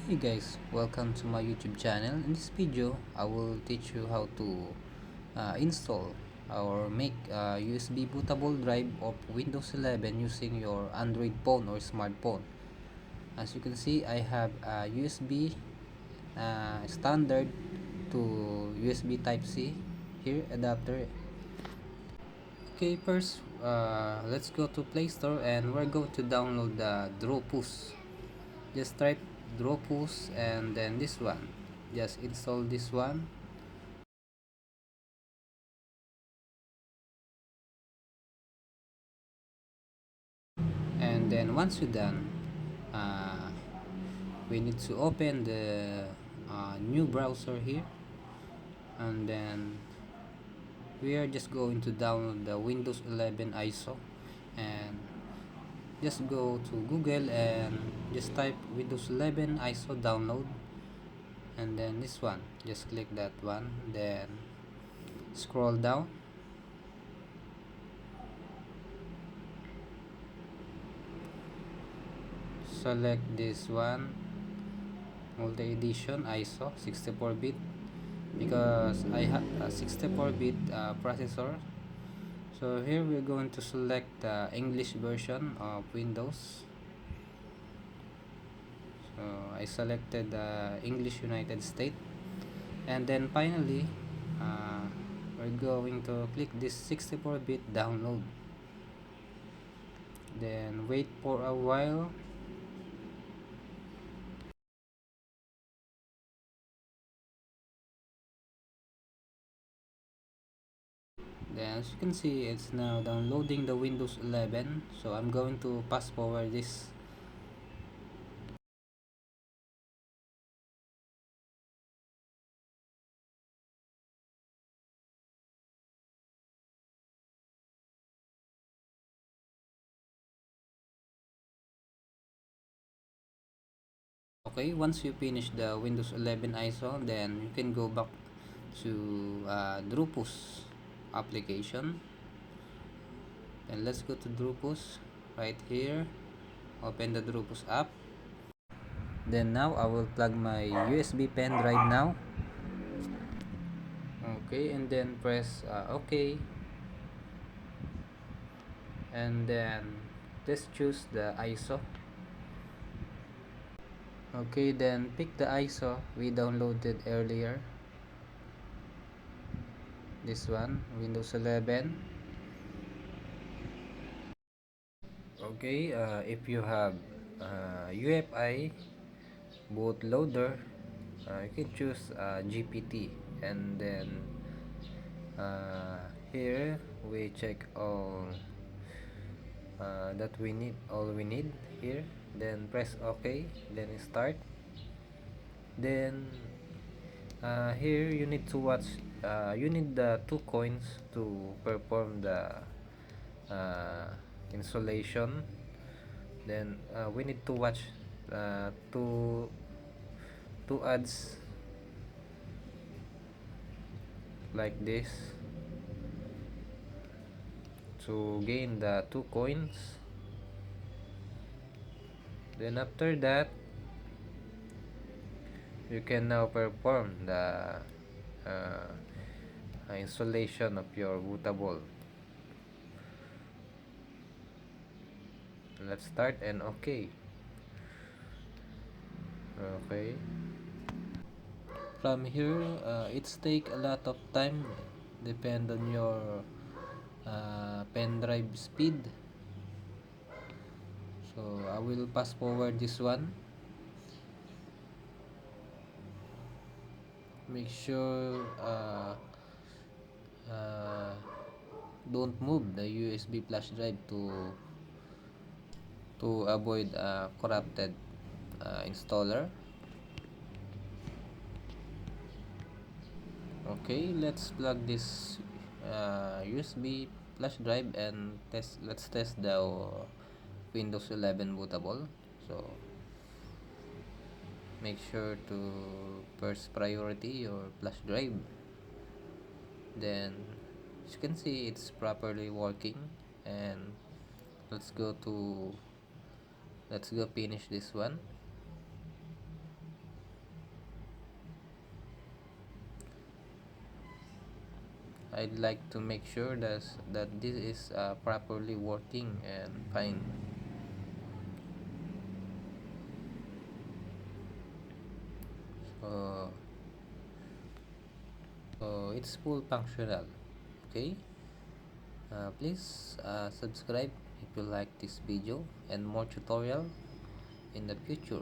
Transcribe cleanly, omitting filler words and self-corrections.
Hey guys, welcome to my YouTube channel. In this video, I will teach you how to install or make a USB bootable drive of Windows 11 using your Android phone or smartphone. As you can see, I have a USB standard to USB Type-C here adapter. Okay, first let's go to Play Store and we're going to download the Dropus. Just type Dropus and then this one, just install this one. And then once you're done, uh, we need to open the new browser here, and then we are just going to download the Windows 11 ISO, and just go to Google and just type Windows 11 ISO download, and then this one, just click that one, then scroll down, select this one, multi edition ISO 64-bit, because I have a 64-bit processor. So here we're going to select the English version of Windows. So I selected the English United States, and then finally uh, we're going to click this 64-bit download, then wait for a while. Then as you can see, it's now downloading the Windows 11, so I'm going to fast forward this. Okay, once you finish the Windows 11 ISO, then you can go back to Drupus application. Then let's go to Drupus right here. Open the Drupus app. Then now I will plug my USB pen drive now. Okay, and then press OK. And then let's choose the ISO. Okay, then pick the ISO we downloaded earlier. This one, Windows 11. Okay, if you have UFI bootloader, you can choose GPT, and then here we check all we need here, then press OK, then start. Then here you need to watch, you need the 2 coins to perform the uh, installation. Then we need to watch two ads like this to gain the 2 coins. Then after that, you can now perform the uh, installation of your bootable. Let's start and OK. Okay, from here it's take a lot of time, depend on your pen drive speed. So I will fast forward this one. Make sure uh, don't move the USB flash drive to avoid corrupted installer. Okay, let's plug this USB flash drive and let's test the Windows 11 bootable. So make sure to first priority your flash drive. Then as you can see, it's properly working, and let's go finish this one. I'd like to make sure that this is properly working and fine. So, so it's full functional. Okay. Please subscribe if you like this video and more tutorial in the future.